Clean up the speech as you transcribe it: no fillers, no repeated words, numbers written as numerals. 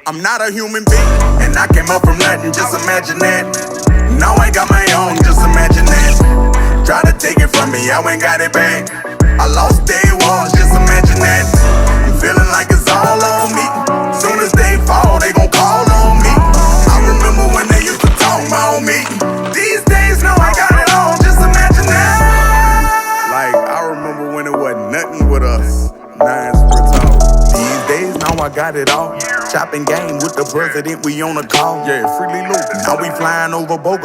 I'm not a human being, and I came up from nothing, just imagine that. Now I got my own, just imagine that. Try to take it from me, I ain't got it back. I lost day one, just imagine that. I'm feeling like it's all on me. Soon as they fall, they gon' call on me. I remember when they used to talk about me. These days, now I got it all, just imagine that. Like, I remember when it wasn't nothing with us. Nines per tall. These days, now I got it all. Chopping game with the president, we on a call. Yeah, freely loot. Now we flying over Boca.